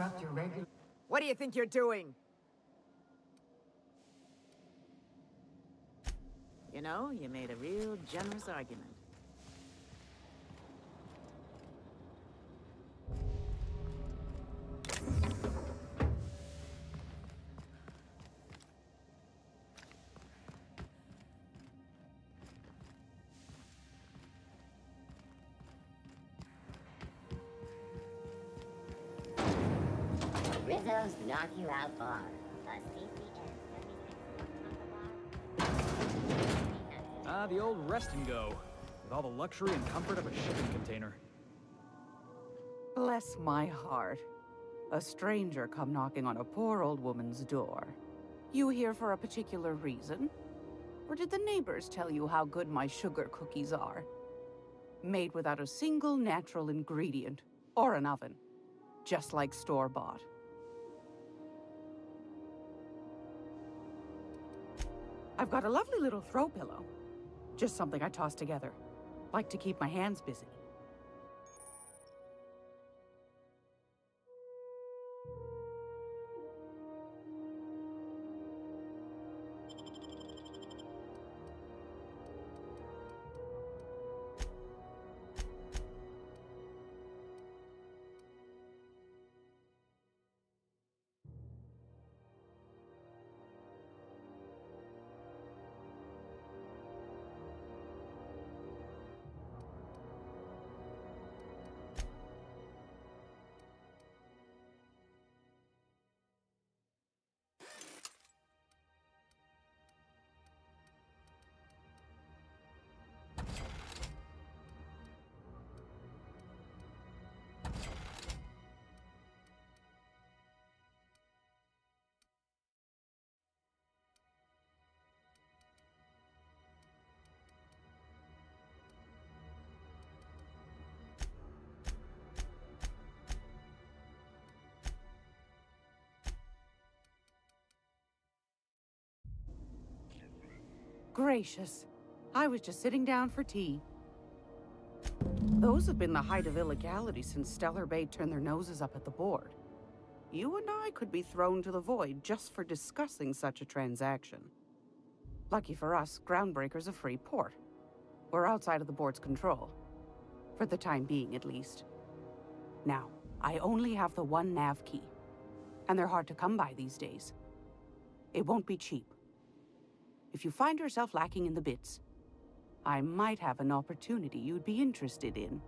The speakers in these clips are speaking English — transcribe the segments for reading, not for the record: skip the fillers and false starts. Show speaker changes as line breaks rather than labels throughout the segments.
interrupt your regular...
What do you think you're doing? You know, you made a real generous argument.
Rizzo's Knock You Out Bar. A CCN
The old rest and go, with all the luxury and comfort of a shipping container.
Bless my heart. A stranger come knocking on a poor old woman's door. You here for a particular reason? Or did the neighbors tell you how good my sugar cookies are? Made without a single natural ingredient, or an oven. Just like store-bought. I've got a lovely little throw pillow. Just something I toss together. Like to keep my hands busy. Gracious. I was just sitting down for tea. Those have been the height of illegality since Stellar Bay turned their noses up at the board. You and I could be thrown to the void just for discussing such a transaction. Lucky for us, Groundbreaker's a free port. We're outside of the board's control. For the time being, at least. Now, I only have the one nav key. And they're hard to come by these days. It won't be cheap. If you find yourself lacking in the bits, I might have an opportunity you'd be interested in.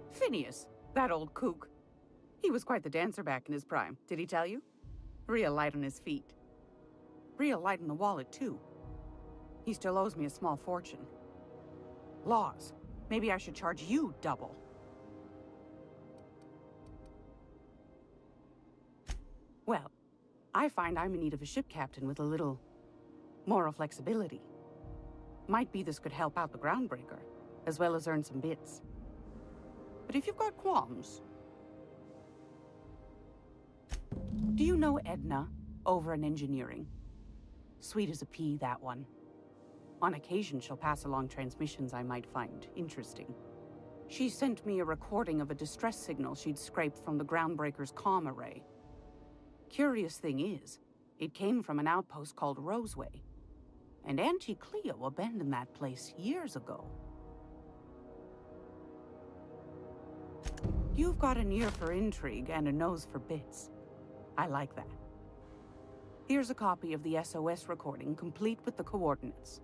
Phineas, that old kook. He was quite the dancer back in his prime, did he tell you? Real light on his feet. Real light on the wallet, too. He still owes me a small fortune. Laws. Maybe I should charge you double. Well, I find I'm in need of a ship captain with a little moral flexibility. Might be this could help out the Groundbreaker, as well as earn some bits. But if you've got qualms... Do you know Edna, over in engineering? Sweet as a pea, that one. On occasion, she'll pass along transmissions I might find interesting. She sent me a recording of a distress signal she'd scraped from the Groundbreaker's comm array. Curious thing is, it came from an outpost called Roseway. And Auntie Cleo abandoned that place years ago. You've got an ear for intrigue and a nose for bits. I like that. Here's a copy of the SOS recording, complete with the coordinates.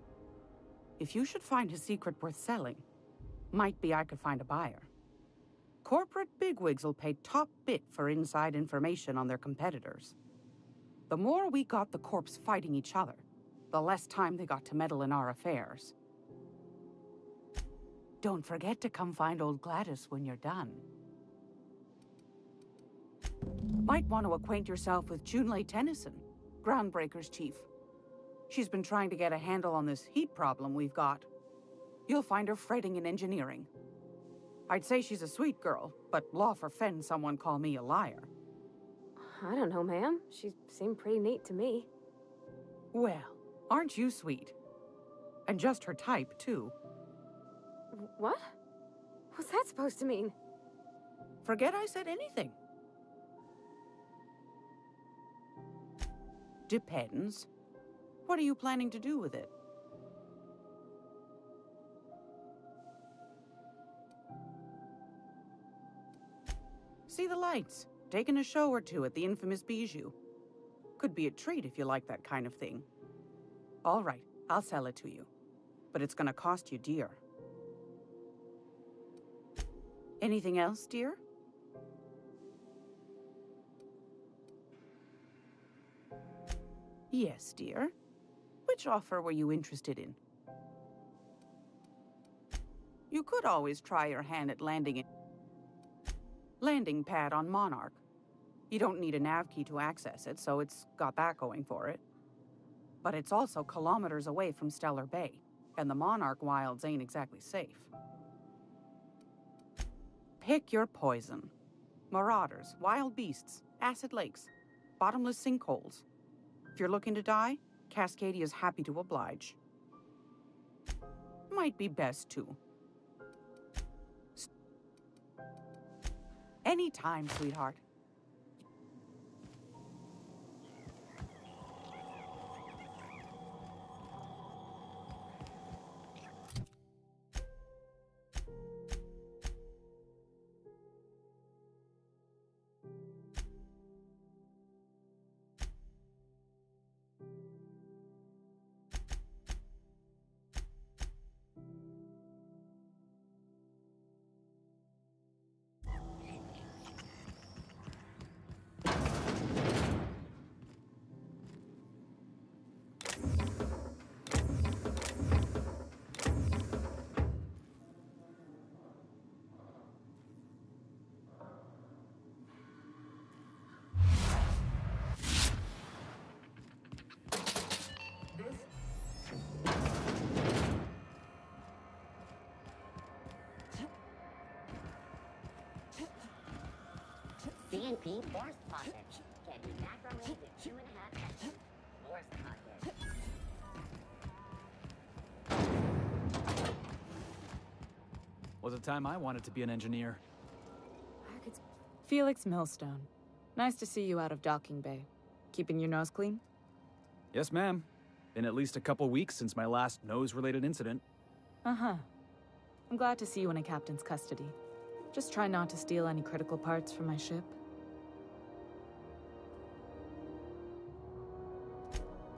If you should find a secret worth selling, might be I could find a buyer. Corporate bigwigs will pay top bit for inside information on their competitors. The more we got the corps fighting each other, the less time they got to meddle in our affairs. Don't forget to come find old Gladys when you're done. Might want to acquaint yourself with Junlei Tennyson, Groundbreaker's chief. She's been trying to get a handle on this heat problem we've got. You'll find her fretting in engineering. I'd say she's a sweet girl, but law forfend someone call me a liar.
I don't know, ma'am. She seemed pretty neat to me.
Well, aren't you sweet? And just her type, too.
What? What's that supposed to mean?
Forget I said anything. Depends. What are you planning to do with it? See the lights. Taking a show or two at the infamous Bijou. Could be a treat if you like that kind of thing. All right, I'll sell it to you. But it's gonna cost you dear. Anything else, dear? Yes, dear. Which offer were you interested in? You could always try your hand at landing pad on Monarch. You don't need a nav key to access it, so it's got that going for it. But it's also kilometers away from Stellar Bay, and the Monarch wilds ain't exactly safe. Pick your poison. Marauders, wild beasts, acid lakes, bottomless sinkholes. If you're looking to die, Cascadia's happy to oblige. Might be best, too. Anytime, sweetheart.
CNP Force Pocket. Can be macro range in 2.5 seconds. Force Pocket.
Was a time I wanted to be an engineer.
Felix Millstone. Nice to see you out of Docking Bay. Keeping your nose clean?
Yes, ma'am. Been at least a couple weeks since my last nose-related incident.
Uh-huh. I'm glad to see you in a captain's custody. Just try not to steal any critical parts from my ship.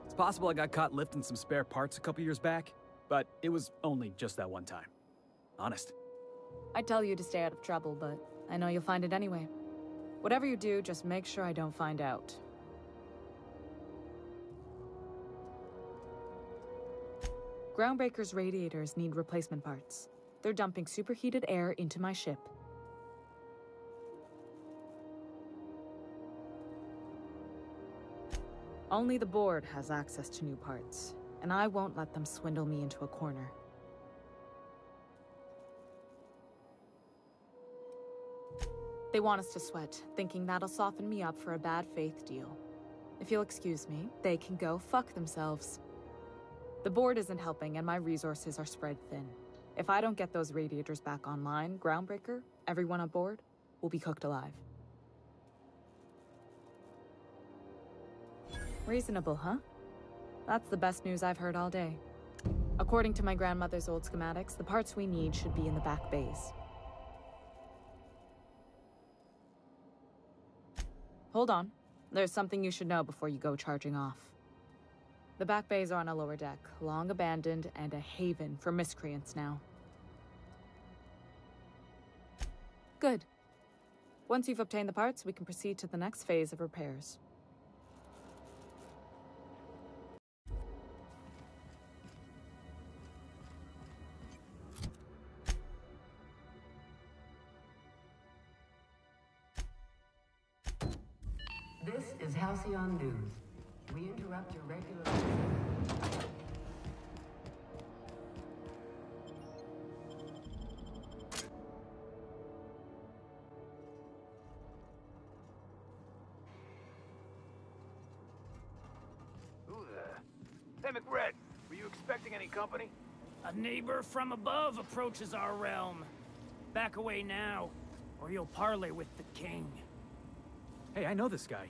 It's possible I got caught lifting some spare parts a couple years back, but it was only just that one time. Honest.
I'd tell you to stay out of trouble, but I know you'll find it anyway. Whatever you do, just make sure I don't find out. Groundbreaker's radiators need replacement parts. They're dumping superheated air into my ship. Only the board has access to new parts, and I won't let them swindle me into a corner. They want us to sweat, thinking that'll soften me up for a bad faith deal. If you'll excuse me, they can go fuck themselves. The board isn't helping, and my resources are spread thin. If I don't get those radiators back online, Groundbreaker, everyone on board, will be cooked alive. Reasonable, huh? That's the best news I've heard all day. According to my grandmother's old schematics, the parts we need should be in the back bays. Hold on. There's something you should know before you go charging off. The back bays are on a lower deck, long abandoned and a haven for miscreants now. Good. Once you've obtained the parts, we can proceed to the next phase of repairs.
This is Halcyon News. We interrupt your regular...
Who the... Hey, McRed, were you expecting any company? A neighbor from above approaches our realm. Back away now, or you'll parley with the king.
Hey, I know this guy.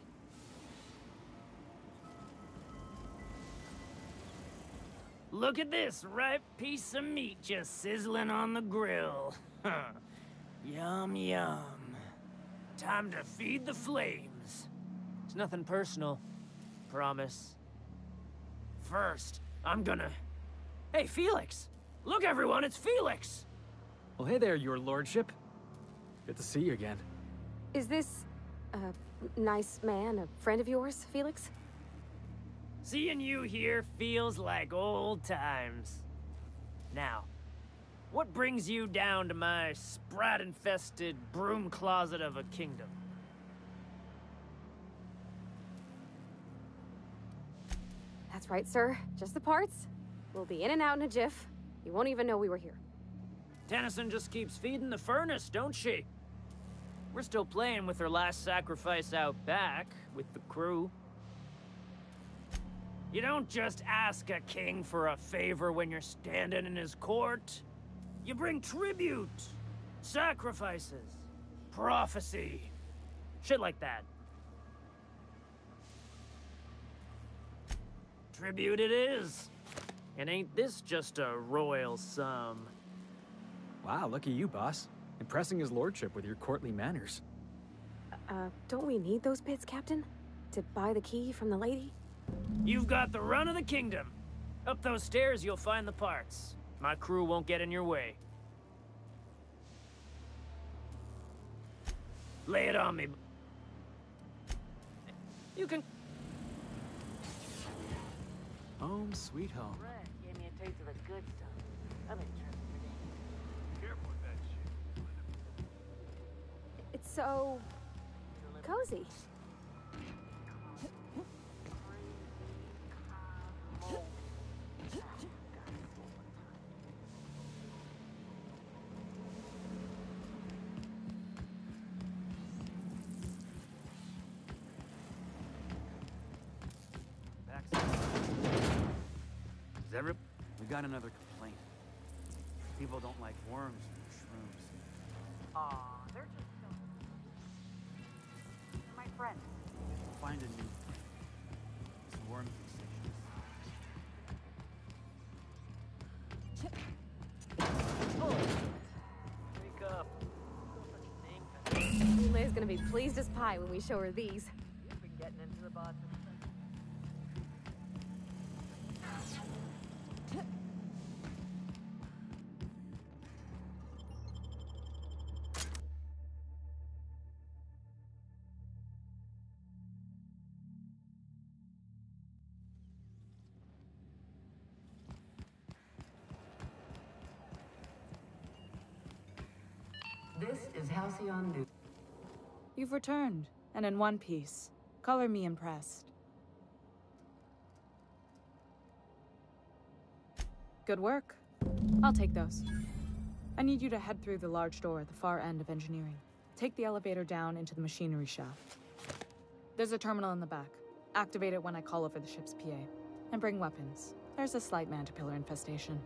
Look at this ripe piece of meat just sizzling on the grill. Yum, yum. Time to feed the flames. It's nothing personal. Promise. First, I'm gonna... Hey, Felix! Look, everyone, it's Felix!
Well, hey there, your lordship. Good to see you again.
Is this a nice man, a friend of yours, Felix?
Seeing you here feels like old times. Now, what brings you down to my sprat-infested broom closet of a kingdom?
That's right, sir. Just the parts. We'll be in and out in a jiff. You won't even know we were here.
Tennyson just keeps feeding the furnace, don't she? We're still playing with her last sacrifice out back, with the crew. You don't just ask a king for a favor when you're standing in his court. You bring tribute, sacrifices, prophecy, shit like that. Tribute it is. And ain't this just a royal sum?
Wow, lucky you, boss. Impressing his lordship with your courtly manners.
Don't we need those bits, Captain? To buy the key from the lady?
You've got the run of the kingdom. Up those stairs, you'll find the parts. My crew won't get in your way. Lay it on me. You can...
Home, sweet home.
Brett gave me a taste of the good stuff. I've been tripping for days.
Careful with that shit.
It's so... cozy.
We got another complaint. People don't like worms and shrooms.
Aw, they're just so... They're my friends.
Find a new friend. This worm fixation.
Wake up. No such thing.
Leia's gonna be pleased as pie when we show her these.
You've been getting into the boss's...
This is Halcyon News.
You've returned, and in one piece. Color me impressed. Good work. I'll take those. I need you to head through the large door at the far end of engineering. Take the elevator down into the machinery shaft. There's a terminal in the back. Activate it when I call over the ship's PA. And bring weapons. There's a slight mantipillar infestation.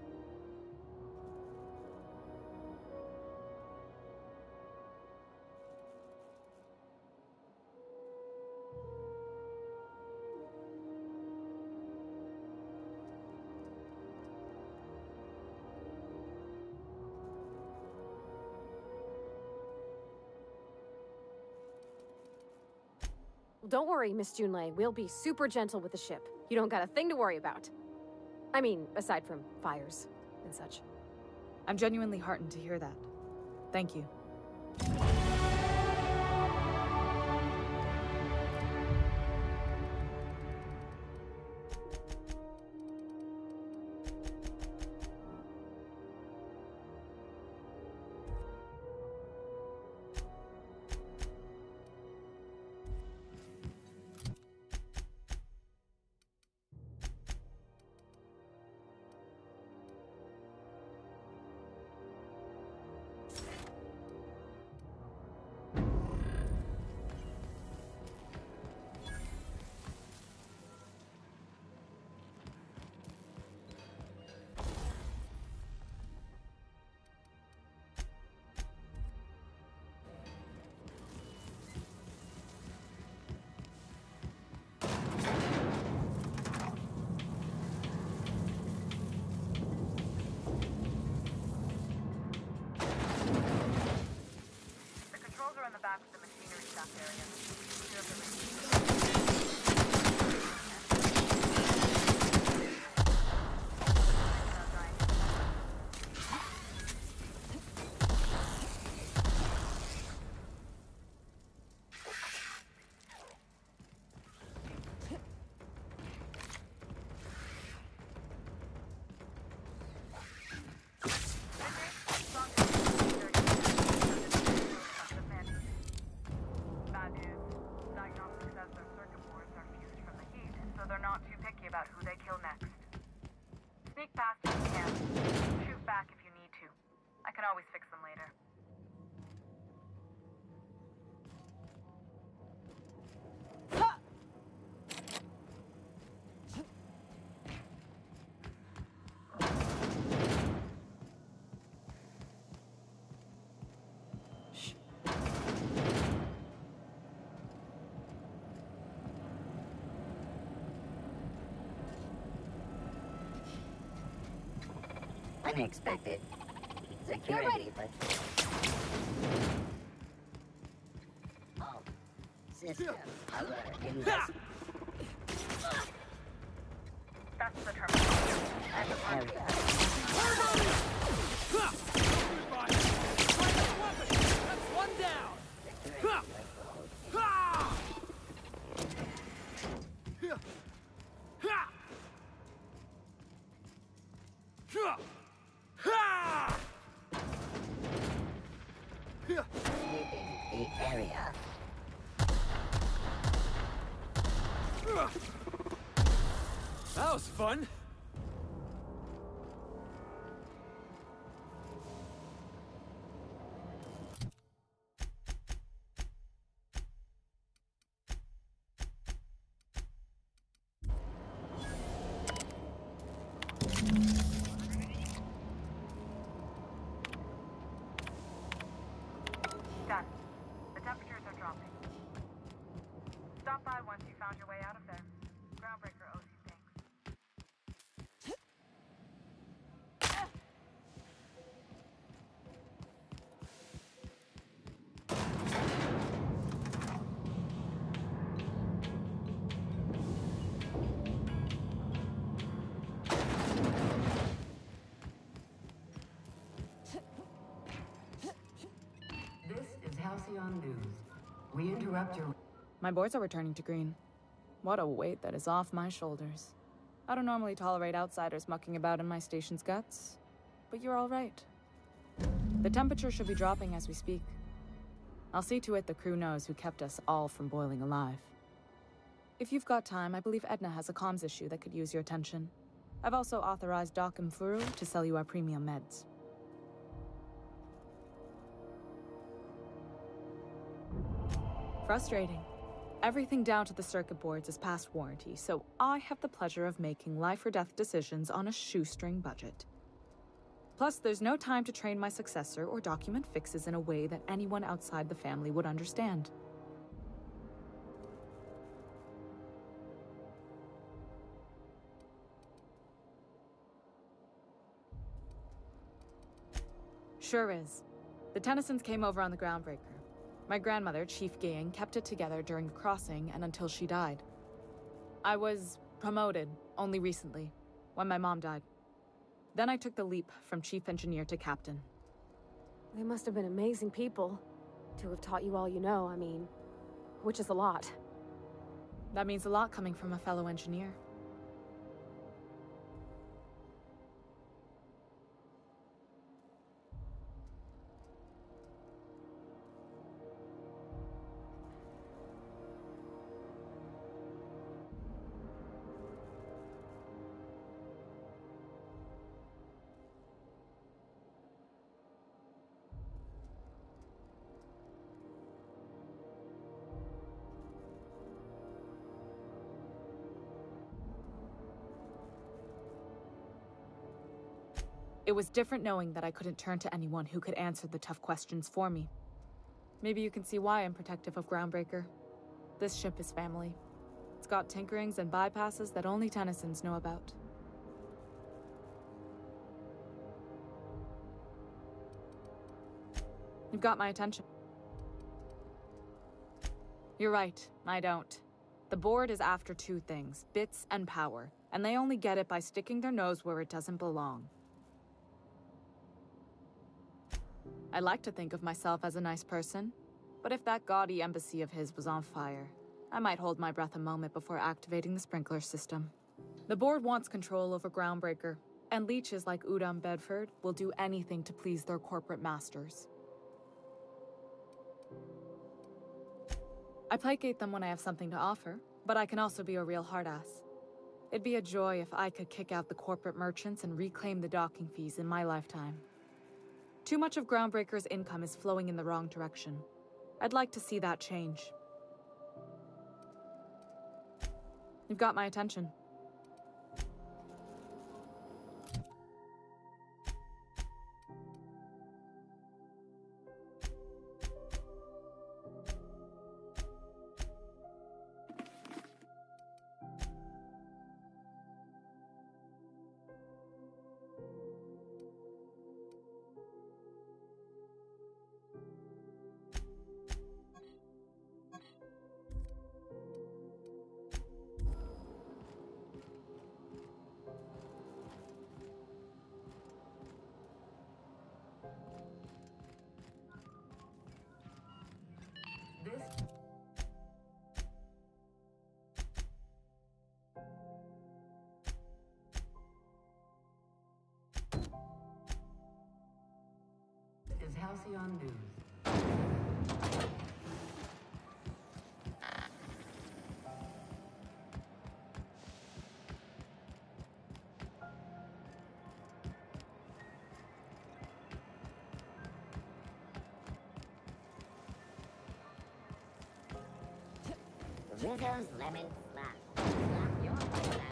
Don't worry, Miss Junlei. We'll be super gentle with the ship. You don't got a thing to worry about. I mean, aside from fires and such.
I'm genuinely heartened to hear that. Thank you. back to the machinery shop area. Clear up the machine.
Unexpected. Security, but... Oh. System alert. Invest...
That's the terminal.
Area.
That's one down!
Sweeping the area.
That was fun!
Done. The temperatures are dropping. Stop by once you found your way out of there. Groundbreaker owes you things.
This is Halcyon News. We interrupt your...
My boards are returning to green. What a weight that is off my shoulders. I don't normally tolerate outsiders mucking about in my station's guts, but you're all right. The temperature should be dropping as we speak. I'll see to it the crew knows who kept us all from boiling alive. If you've got time, I believe Edna has a comms issue that could use your attention. I've also authorized Doc and Furu to sell you our premium meds. Frustrating. Everything down to the circuit boards is past warranty, so I have the pleasure of making life or death decisions on a shoestring budget. Plus, there's no time to train my successor or document fixes in a way that anyone outside the family would understand. Sure is. The Tennysons came over on the Groundbreaker. My grandmother, Chief Gaying, kept it together during the crossing and until she died. I was promoted only recently, when my mom died. Then I took the leap from chief engineer to captain.
They must have been amazing people to have taught you all you know, I mean, which is a lot.
That means a lot coming from a fellow engineer. It was different knowing that I couldn't turn to anyone who could answer the tough questions for me. Maybe you can see why I'm protective of Groundbreaker. This ship is family. It's got tinkerings and bypasses that only Tennysons know about. You've got my attention. You're right, I don't. The board is after two things, bits and power, and they only get it by sticking their nose where it doesn't belong. I like to think of myself as a nice person, but if that gaudy embassy of his was on fire, I might hold my breath a moment before activating the sprinkler system. The board wants control over Groundbreaker, and leeches like Udom Bedford will do anything to please their corporate masters. I placate them when I have something to offer, but I can also be a real hard-ass. It'd be a joy if I could kick out the corporate merchants and reclaim the docking fees in my lifetime. Too much of Groundbreaker's income is flowing in the wrong direction. I'd like to see that change. You've got my attention.
This is Halcyon News.
Rizzo's Lemon Fluff. Fluff your lovely life.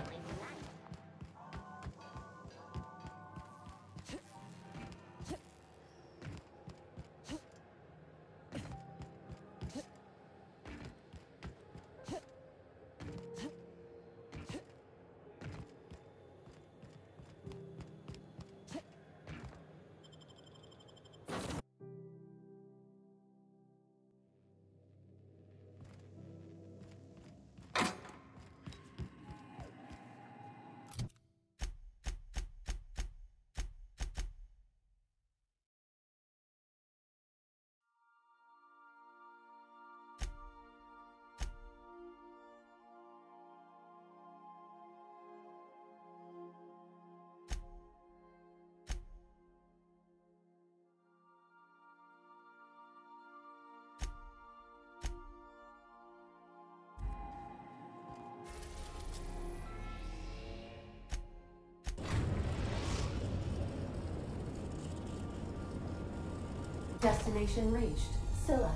Destination reached. Scylla.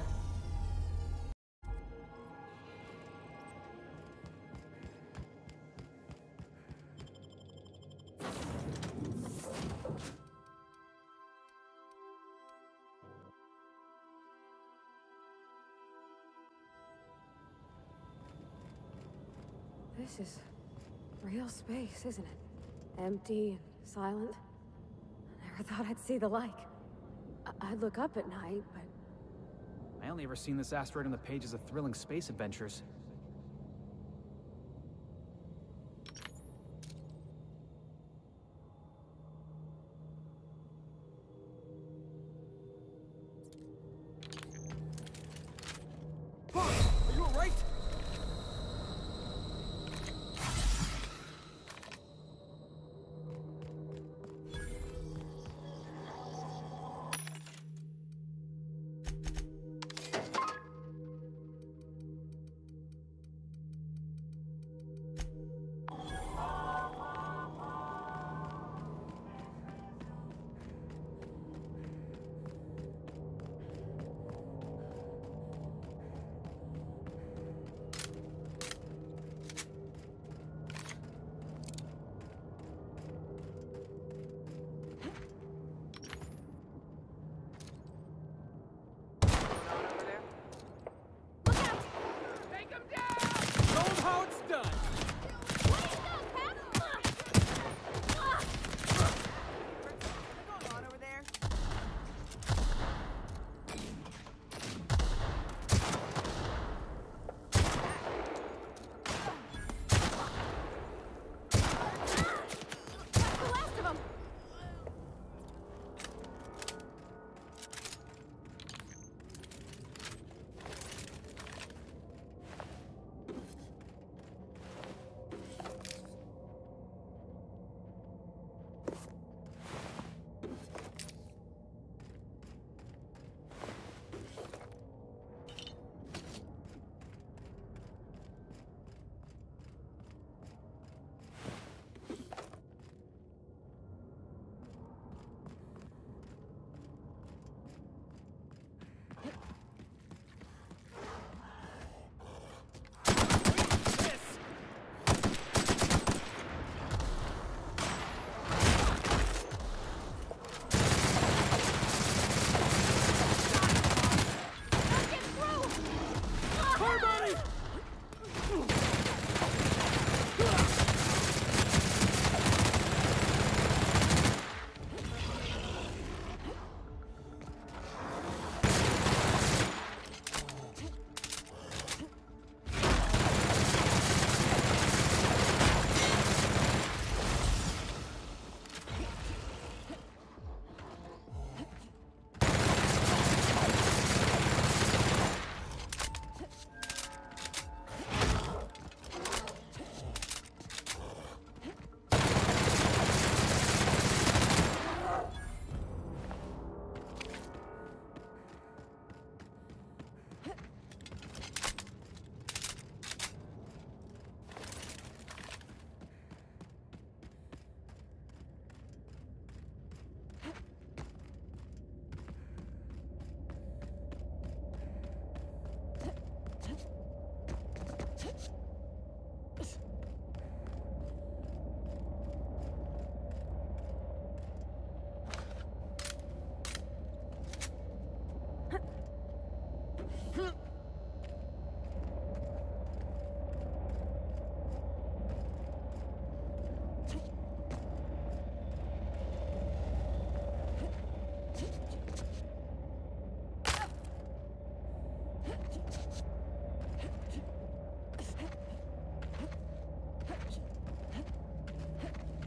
This is real space, isn't it? Empty and silent. I never thought I'd see the like. I'd look up at night, but...
I only ever seen this asteroid on the pages of thrilling space adventures.
Are you alright?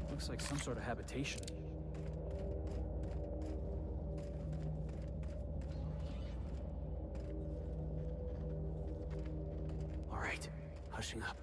Looks like some sort of habitation. All right, hushing up.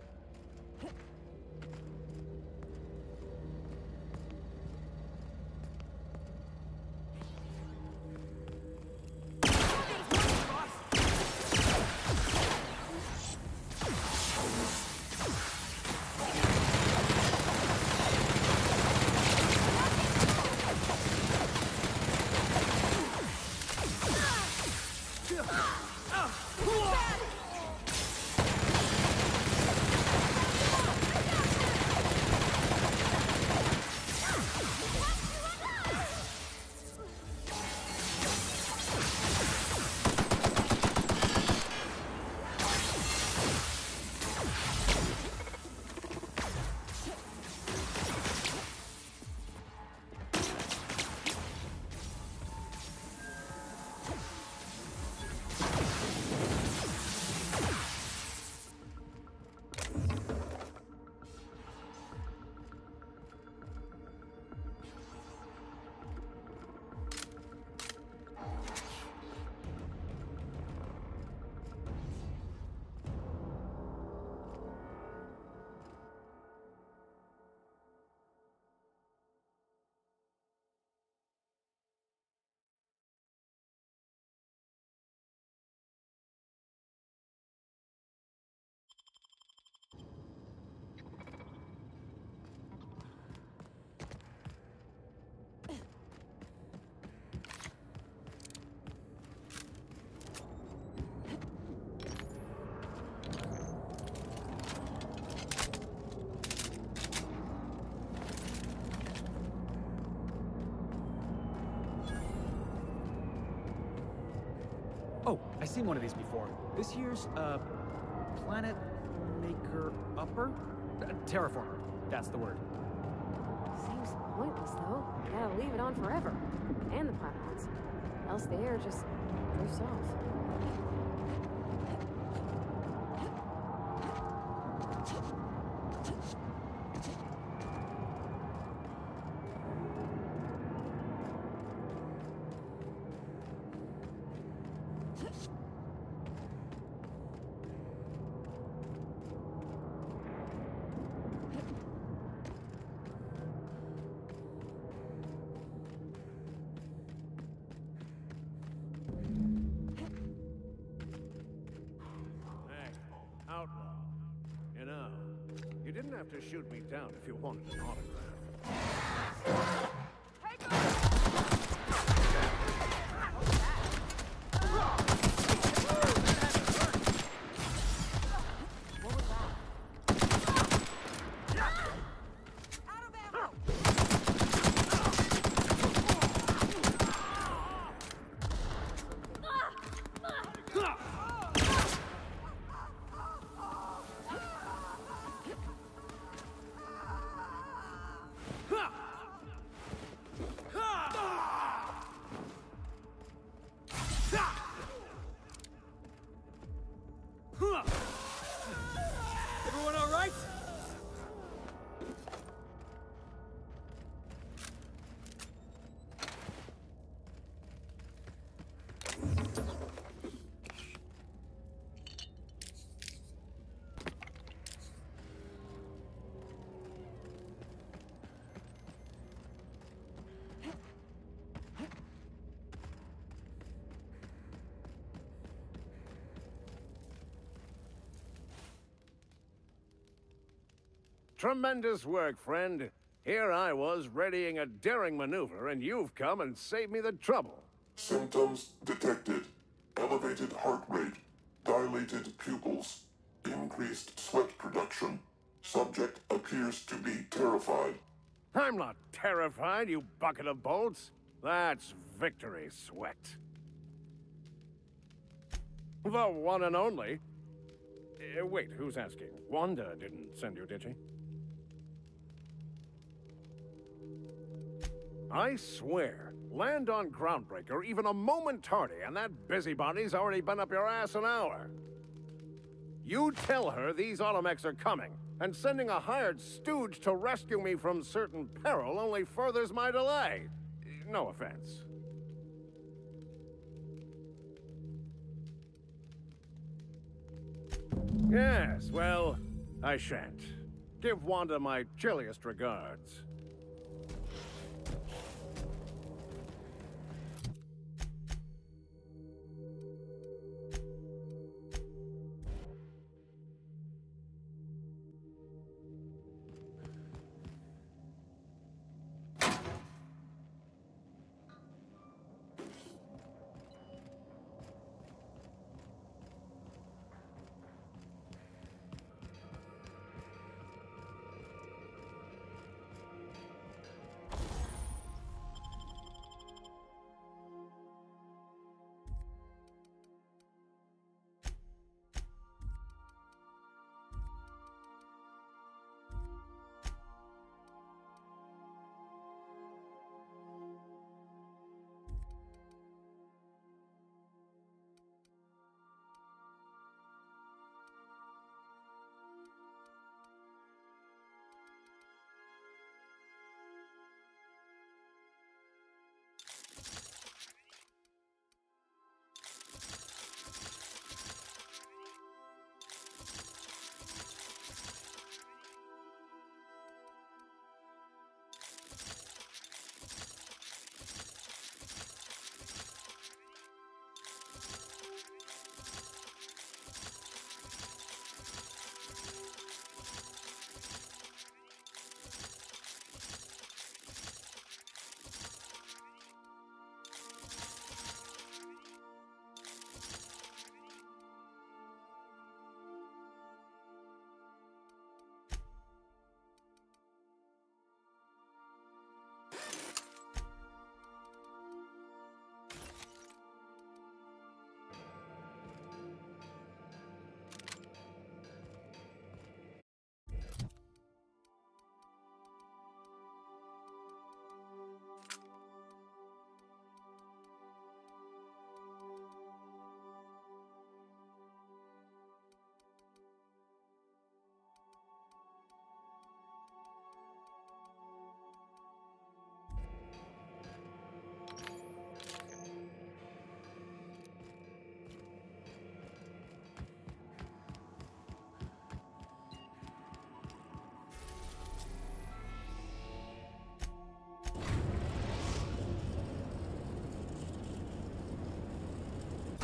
Oh, I've seen one of these before. This year's, Planet Maker Upper? Terraformer, that's the word.
Seems pointless, though. You gotta leave it on forever. And the planets. Else the air just drifts off.
Outlaw. You know, you didn't have to shoot me down if you wanted an autograph.
Everyone all right?
Tremendous work, friend. Here I was readying a daring maneuver, and you've come and saved me the trouble.
Symptoms detected. Elevated heart rate, dilated pupils, increased sweat production. Subject appears to be terrified.
I'm not terrified, you bucket of bolts. That's victory sweat. The one and only. Wait, who's asking? Wanda didn't send you, did she? I swear, land on Groundbreaker even a moment tardy, and that busybody's already been up your ass an hour. You tell her these automechs are coming, and sending a hired stooge to rescue me from certain peril only furthers my delay. No offense. Yes, well, I shan't. Give Wanda my chilliest regards.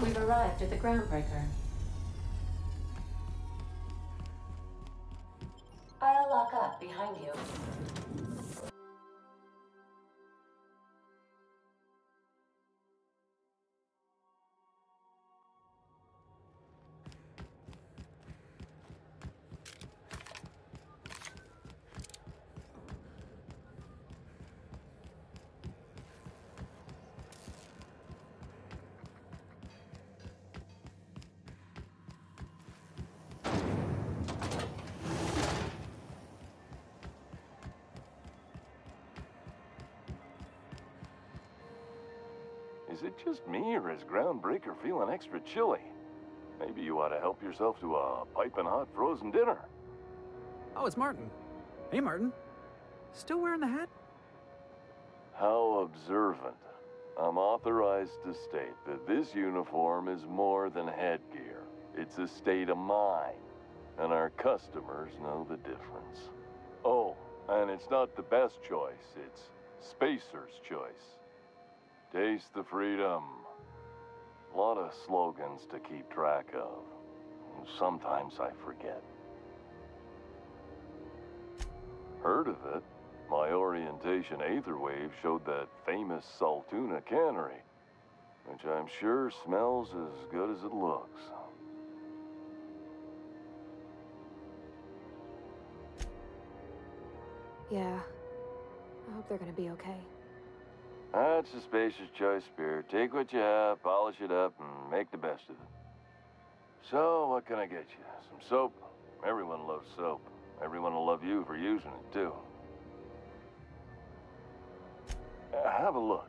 We've arrived at the Groundbreaker. I'll lock up behind you.
Is it just me, or is Groundbreaker feeling extra chilly? Maybe you ought to help yourself to a piping hot frozen dinner.
Oh, it's Martin. Hey, Martin. Still wearing the hat?
How observant. I'm authorized to state that this uniform is more than headgear. It's a state of mind, and our customers know the difference. Oh, and it's not the best choice, it's Spacer's choice. Taste the freedom. A lot of slogans to keep track of. Sometimes I forget. Heard of it? My orientation Aetherwave showed that famous Saltuna cannery, which I'm sure smells as good as it looks.
Yeah. I hope they're gonna be okay.
That's a Spacer's choice, Spirit. Take what you have, polish it up, and make the best of it. So, what can I get you? Some soap? Everyone loves soap. Everyone will love you for using it, too. Have a look.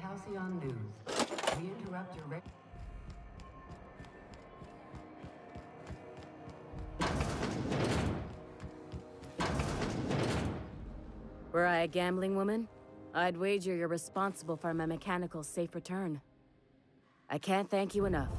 Halcyon News. We interrupt your
Were I a gambling woman, I'd wager you're responsible for my mechanical safe return. I can't thank you enough.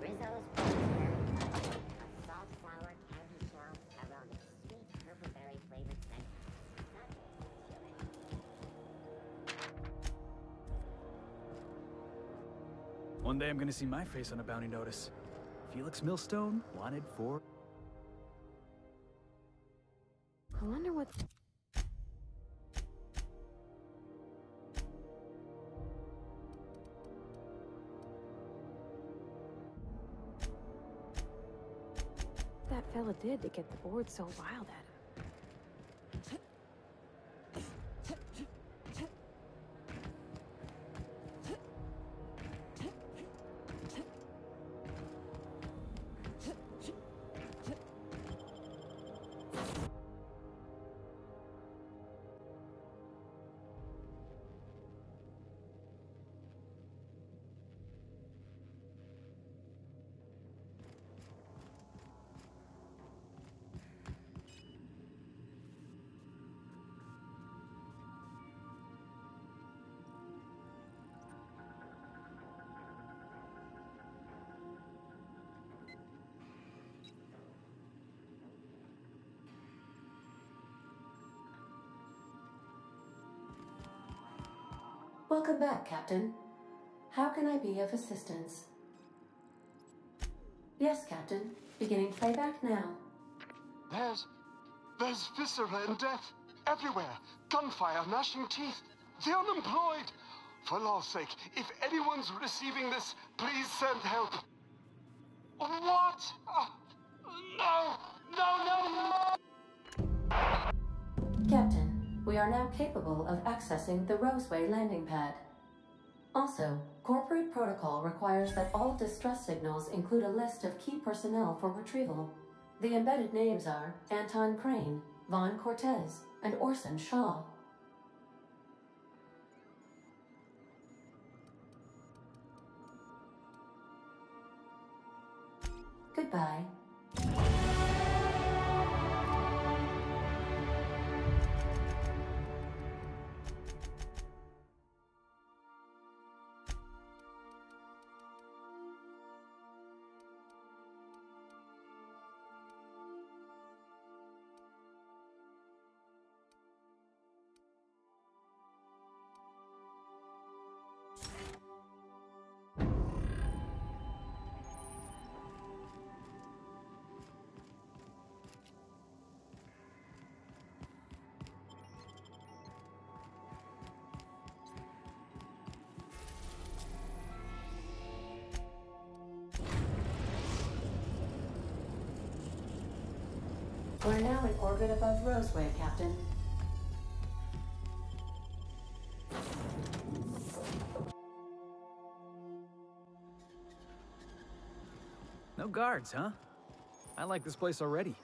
Rizzo's Blueberry Pie. A salt sour candy shell around a sweet purple-berry flavored center.
One day I'm gonna see my face on a bounty notice. Felix Millstone, wanted for...
I wonder what... that fella did to get the board so riled at him.
Welcome back, Captain. How can I be of assistance? Yes, Captain. Beginning playback now.
There's viscera and death everywhere. Gunfire, gnashing teeth. The unemployed. For law's sake, if anyone's receiving this, please send help. What? No! No, no, no!
Captain, we are now capable of accessing the Roseway landing pad. Also, corporate protocol requires that all distress signals include a list of key personnel for retrieval. The embedded names are Anton Crane, Vaughn Cortez, and Orson Shaw. Goodbye. We're now in orbit above Roseway, Captain.
No guards, huh? I like this place already.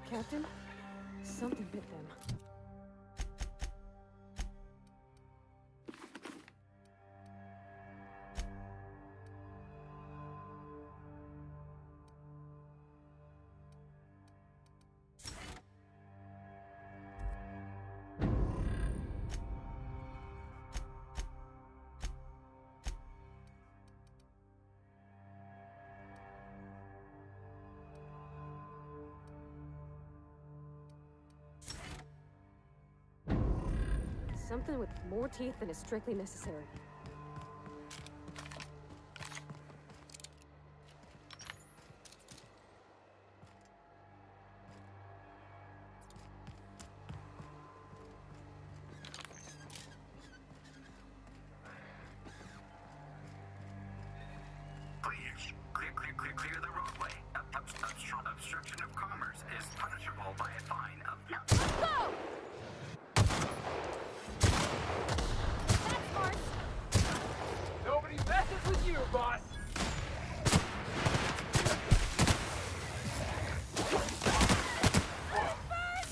Captain? Something bit them. Something with more teeth than is strictly necessary.
Please, clear the roadway. Obstruction of commerce is punishable by a fine of...
Let's go!
Nobody messes with you, boss!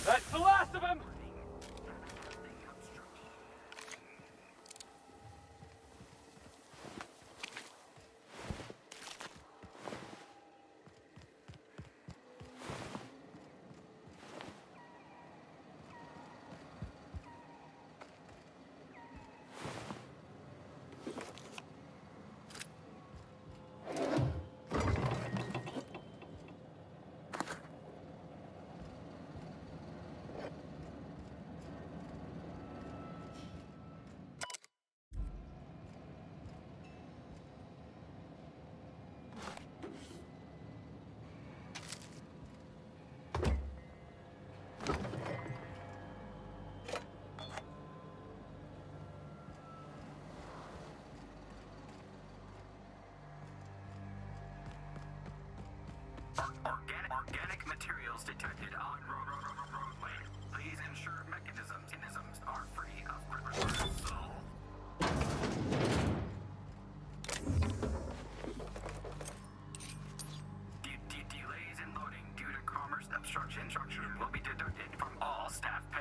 That's the last of them!
Organic materials detected on roadway. Please ensure mechanisms are free of reversal. Delays in loading due to commerce obstruction will be deducted from all staff pay.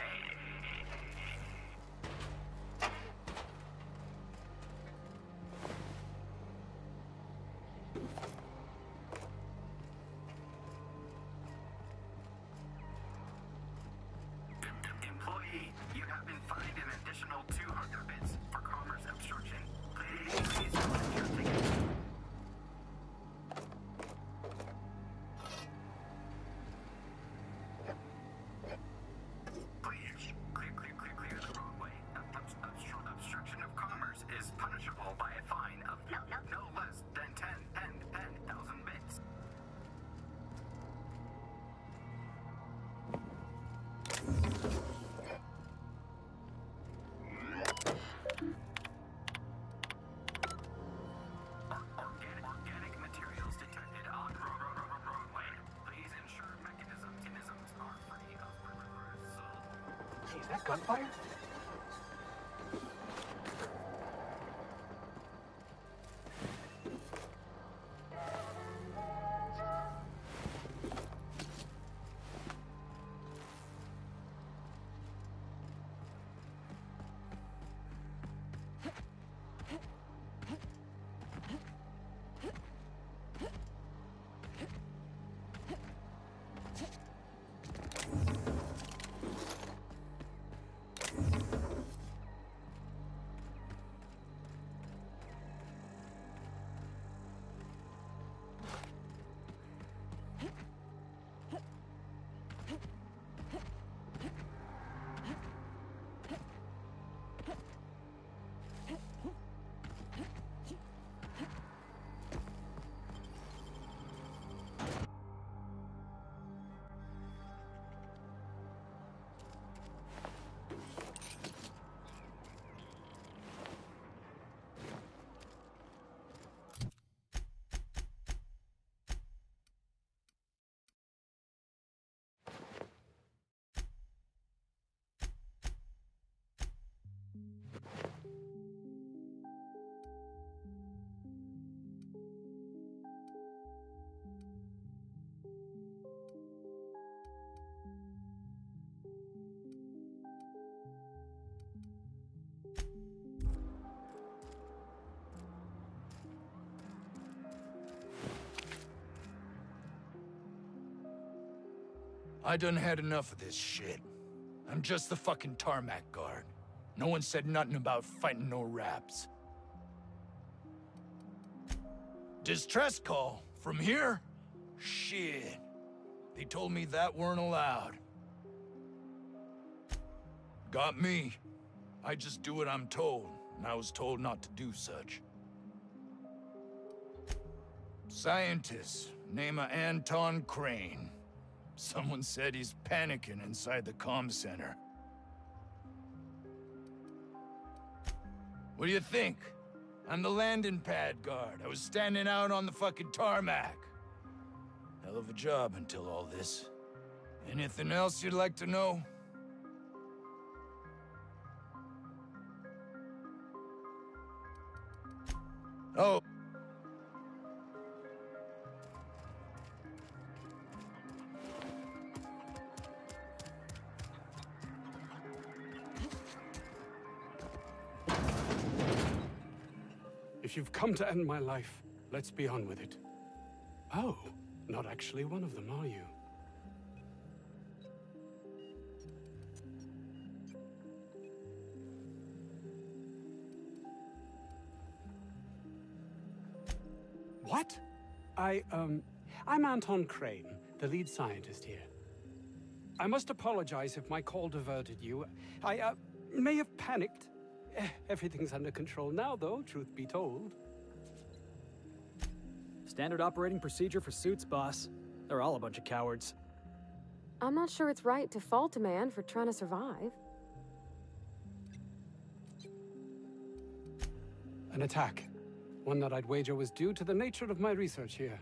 Employee, you have been fined an additional 200 bits for commerce obstruction. Please collect your ticket. Please, clear the roadway. Obstruction of commerce is punishable by a fine of no less than 10,000 bits. Organic materials detected on roadway. Please ensure mechanisms are free of reversal.
Is that gunfire?
I done had enough of this shit. I'm just the fucking tarmac guard. No one said nothing about fighting no raps. Distress call? From here? Shit. They told me that weren't allowed. Got me. I just do what I'm told, and I was told not to do such. Scientist, name of Anton Crane. Someone said he's panicking inside the comm center. What do you think? I'm the landing pad guard. I was standing out on the fucking tarmac. Hell of a job until all this. Anything else you'd like to know? Oh.
If you've come to end my life, let's be on with it. Oh, not actually one of them, are you? What? I'm Anton Crane, the lead scientist here. I must apologize if my call diverted you. I may have panicked. Everything's under control now, though, truth be told.
Standard operating procedure for suits, boss. They're all a bunch of cowards.
I'm not sure it's right to fault a man for trying to survive.
An attack. One that I'd wager was due to the nature of my research here.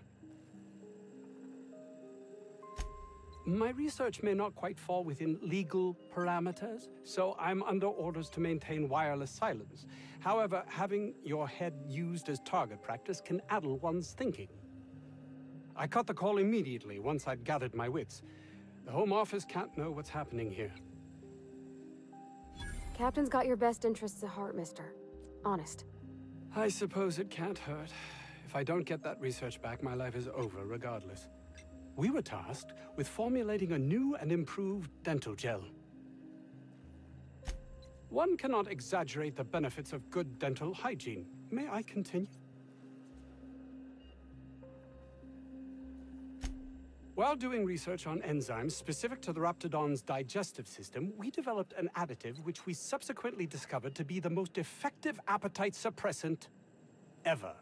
My research may not quite fall within legal parameters, so I'm under orders to maintain wireless silence. However, having your head used as target practice can addle one's thinking. I cut the call immediately once I'd gathered my wits. The Home Office can't know what's happening here.
Captain's got your best interests at heart, mister. Honest.
I suppose it can't hurt. If I don't get that research back, my life is over regardless. We were tasked with formulating a new and improved dental gel. One cannot exaggerate the benefits of good dental hygiene. May I continue? While doing research on enzymes specific to the Raptidon's digestive system, we developed an additive which we subsequently discovered to be the most effective appetite suppressant ever.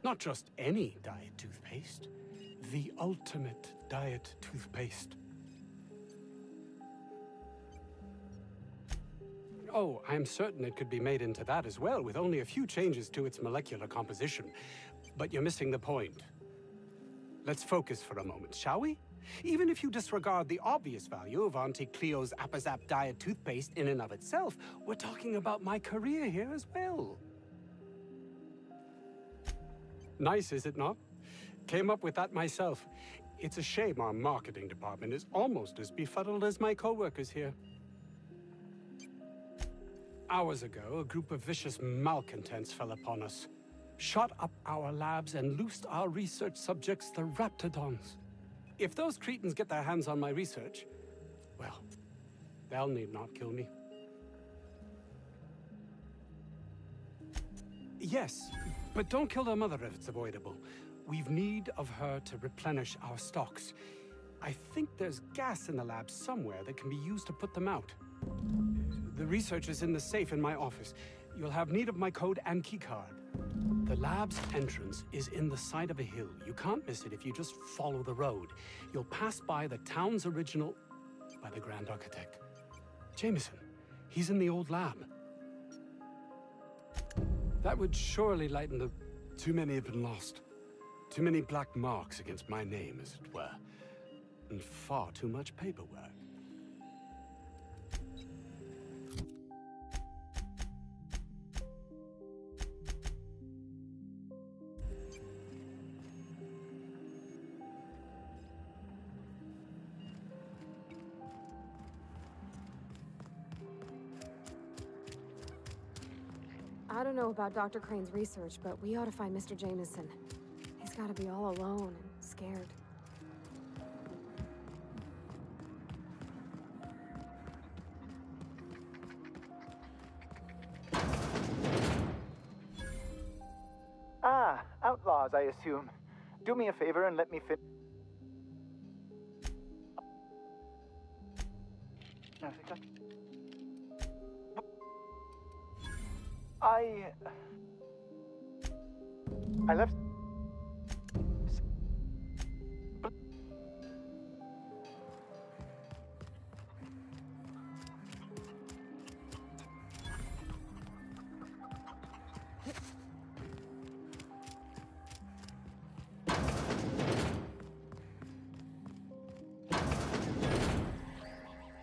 Not just any diet toothpaste, the ultimate diet toothpaste. Oh, I'm certain it could be made into that as well, with only a few changes to its molecular composition. But you're missing the point. Let's focus for a moment, shall we? Even if you disregard the obvious value of Auntie Cleo's Apazap diet toothpaste in and of itself, we're talking about my career here as well. Nice, is it not? Came up with that myself. It's a shame our marketing department is almost as befuddled as my co-workers here. Hours ago, a group of vicious malcontents fell upon us, shot up our labs and loosed our research subjects, the Raptidons. If those cretins get their hands on my research, well, they'll need not kill me. Yes, but don't kill their mother if it's avoidable. We've need of her to replenish our stocks. I think there's gas in the lab somewhere that can be used to put them out. The research is in the safe in my office. You'll have need of my code and keycard. The lab's entrance is in the side of a hill. You can't miss it if you just follow the road. You'll pass by the town's original by the Grand Architect. Jameson, he's in the old lab. That would surely lighten the... Too many have been lost. Too many black marks against my name, as it were. And far too much paperwork.
I don't know about Dr. Crane's research, but we ought to find Mr. Jameson. He's gotta be all alone and scared.
Ah, outlaws, I assume. Do me a favor and let me fit. I left.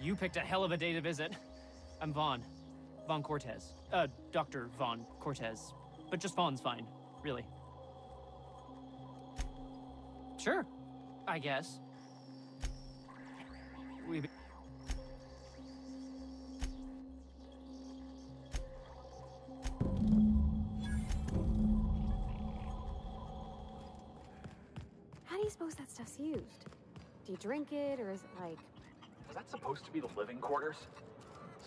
You picked a hell of a day to visit. I'm Vaughn. Vaughn Cortez. Dr. Vaughn Cortez. But just Vaughn's fine, really. Sure, I guess.
How do you suppose that stuff's used? Do you drink it, or is it like...
Was that supposed to be the living quarters?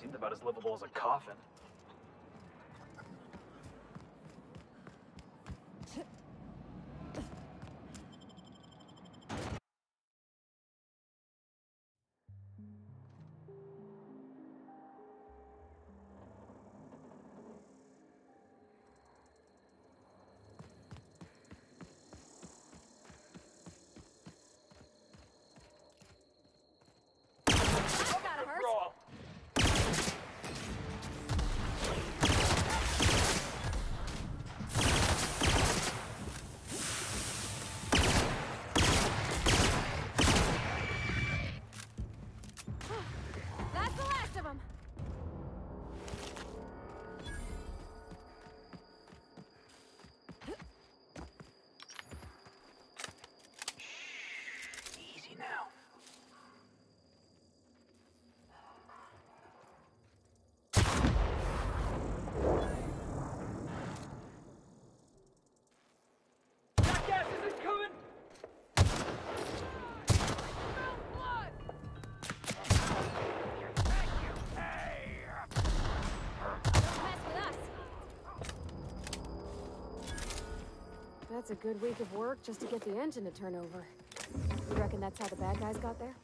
Seemed about as livable as a coffin.
That's a good week of work just to get the engine to turn over. You reckon that's how the bad guys got there?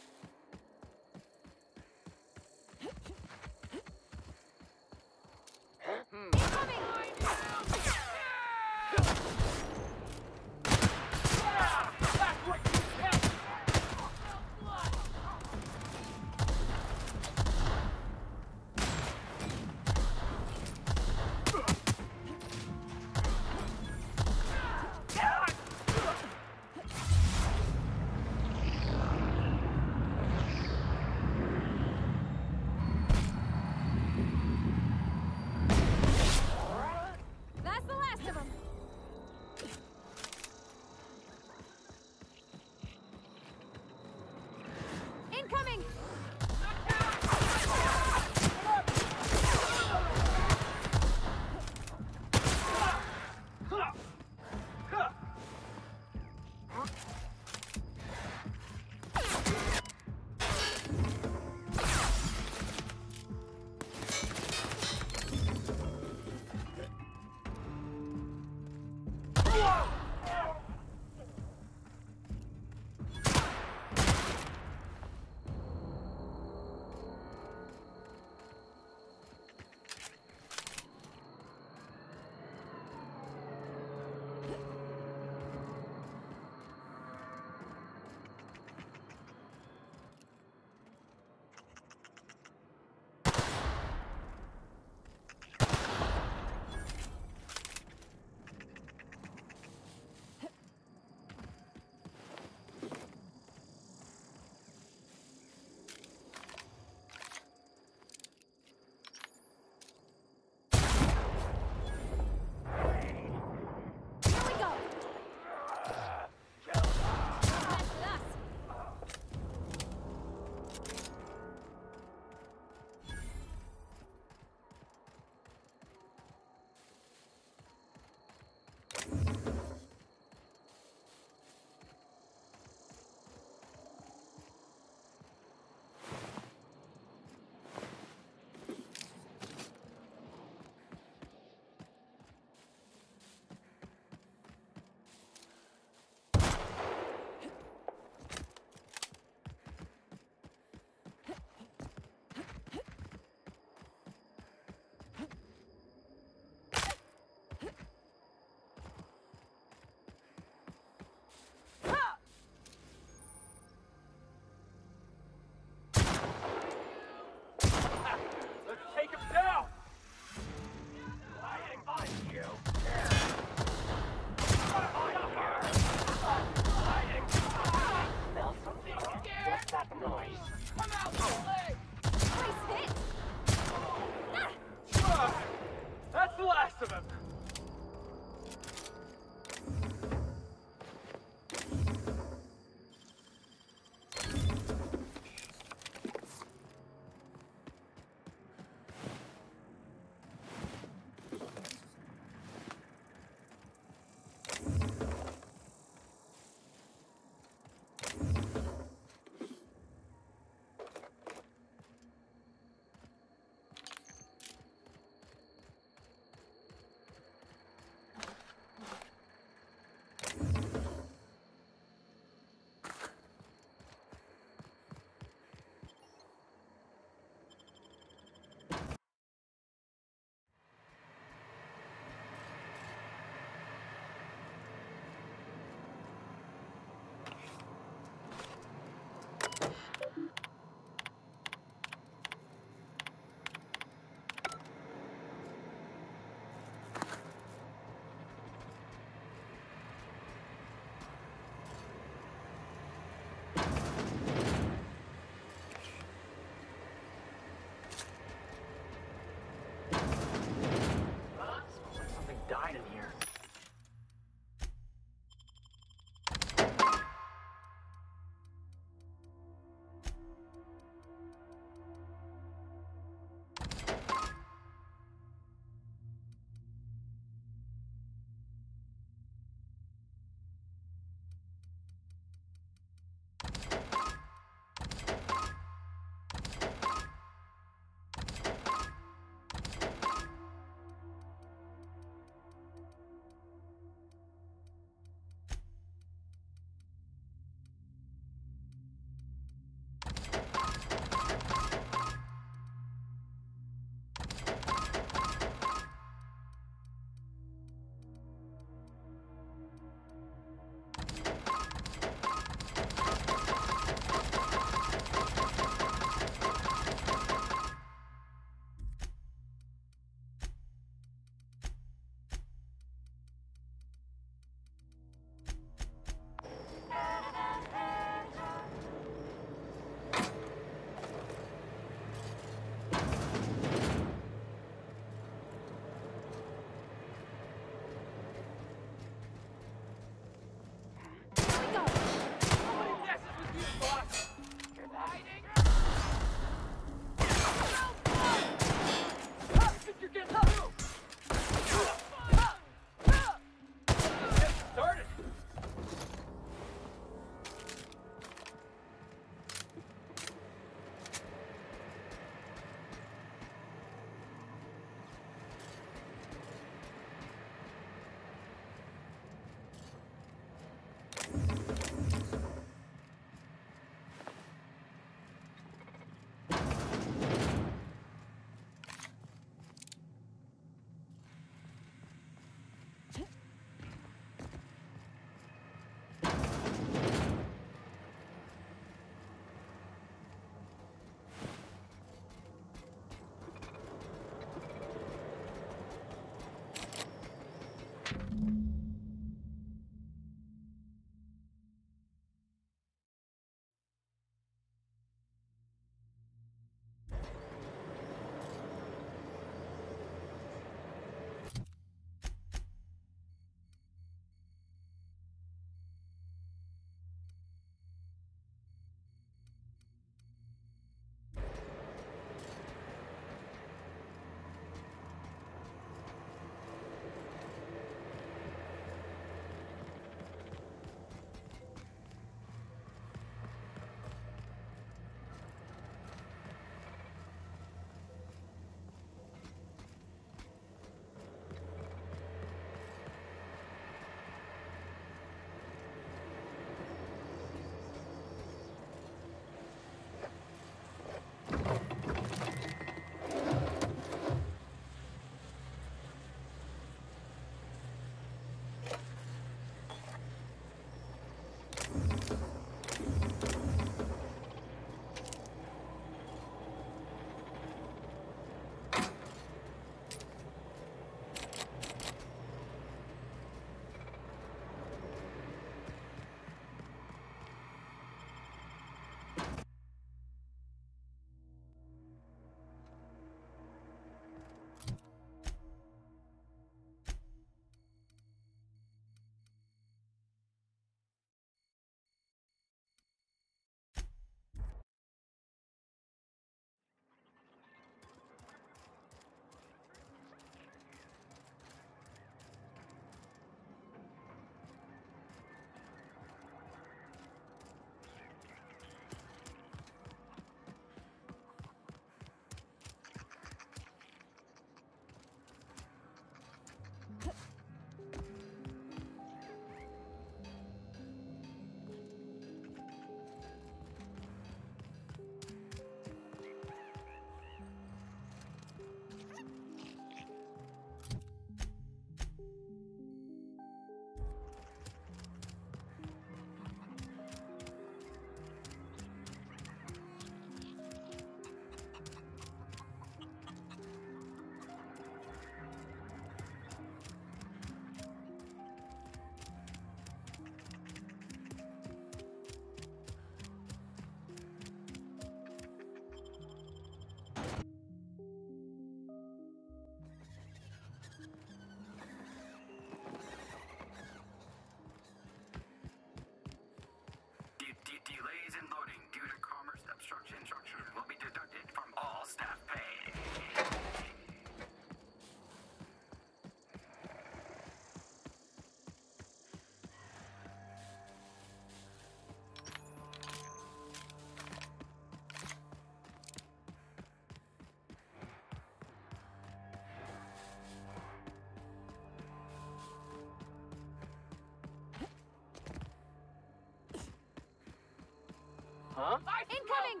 Huh?
Incoming!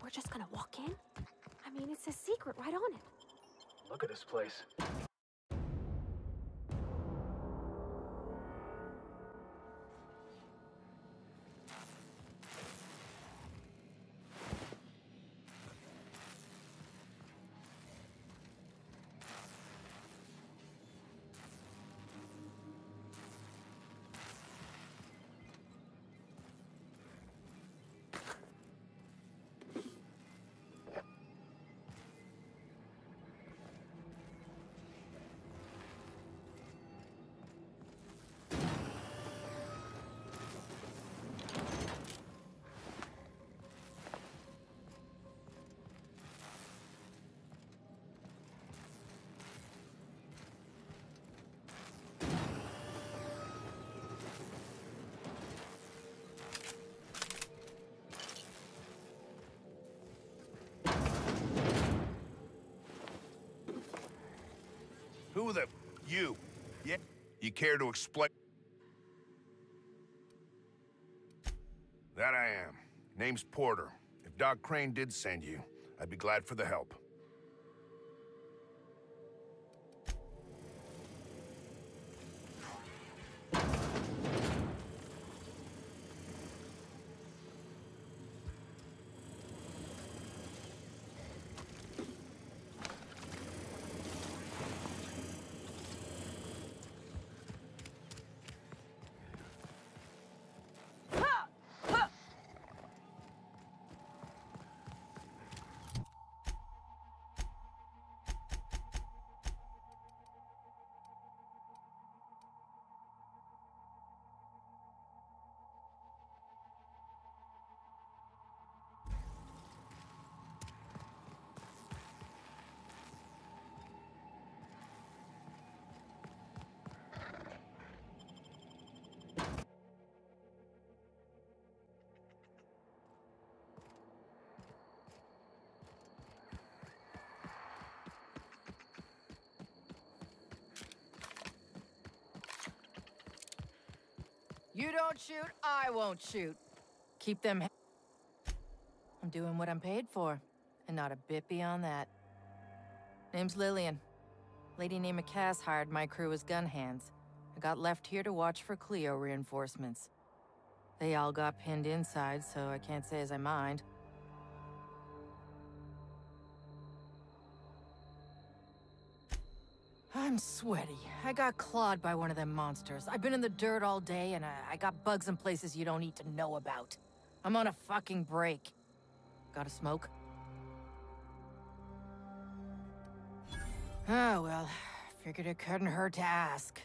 We're just gonna walk in? I mean, it's a secret right on it.
Look at this place.
Who the... you? Yeah? You care to explain? That I am. Name's Porter. If Doc Crane did send you, I'd be glad for the help.
You don't shoot, I won't shoot. Keep them... I'm doing what I'm paid for, and not a bit beyond that. Name's Lillian. Lady named Cass hired my crew as gun hands. I got left here to watch for Cleo reinforcements. They all got pinned inside, so I can't say as I mind. I'm sweaty. I got clawed by one of them monsters. I've been in the dirt all day, and I got bugs in places you don't need to know about. I'm on a fucking break. Got a smoke? Oh, well, figured it couldn't hurt to ask.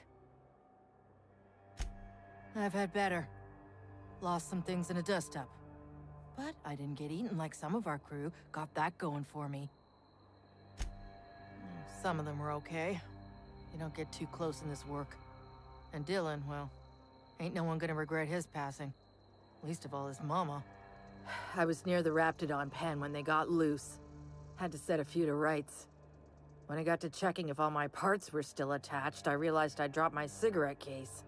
I've had better. Lost some things in a dust-up. But I didn't get eaten like some of our crew. Got that going for me. Some of them were okay. You don't get too close in this work. And Dylan, well, ain't no one gonna regret his passing. Least of all his mama. I was near the Raptidon pen when they got loose. Had to set a few to rights. When I got to checking if all my parts were still attached, I realized I'd dropped my cigarette case.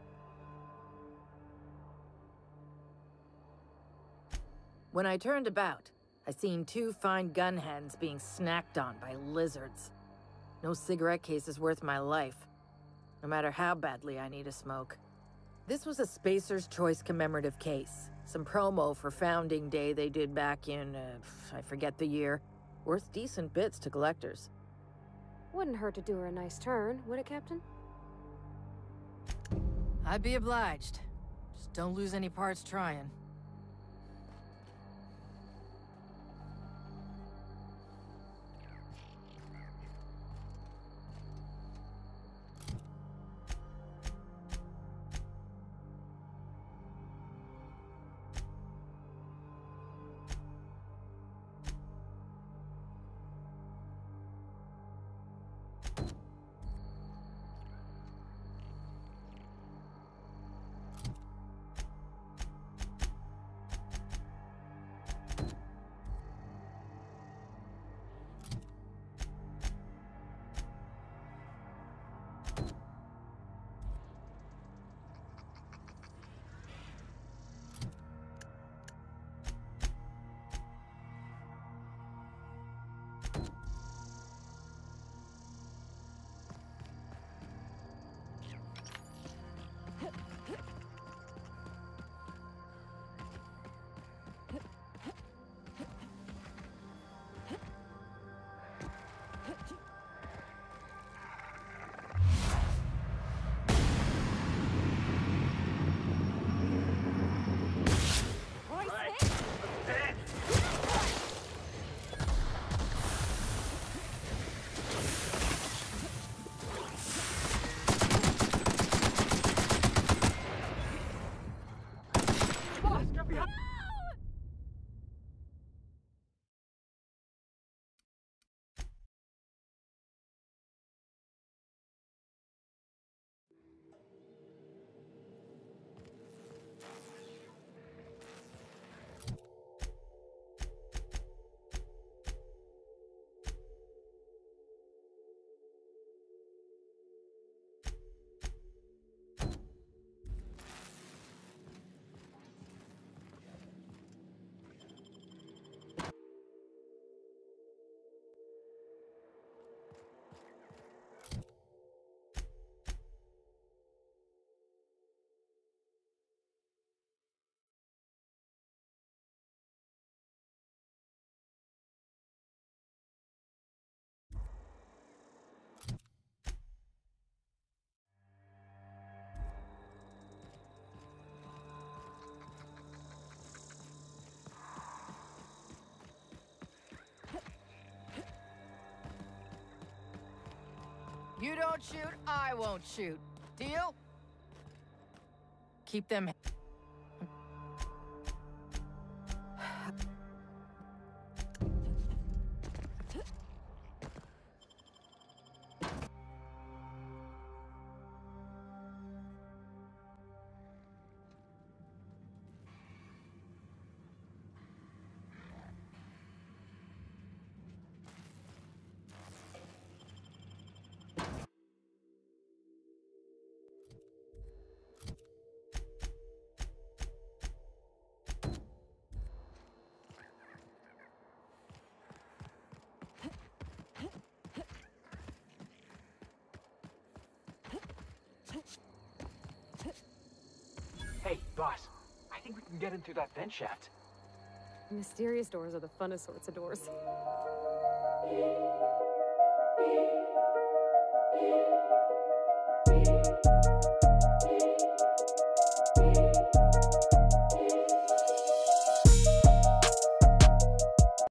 When I turned about, I seen two fine gun hands being snacked on by lizards. No cigarette case is worth my life, no matter how badly I need a smoke.
This was a Spacer's Choice commemorative case. Some promo for Founding Day they did back in, I forget the year. Worth decent bits to collectors.
Wouldn't hurt to do her a nice turn, would it, Captain?
I'd be obliged. Just don't lose any parts trying. You don't shoot, I won't shoot. Deal? Keep them...
Hey, boss. I think we can get in through that vent shaft.
Mysterious doors are the funnest sorts of doors.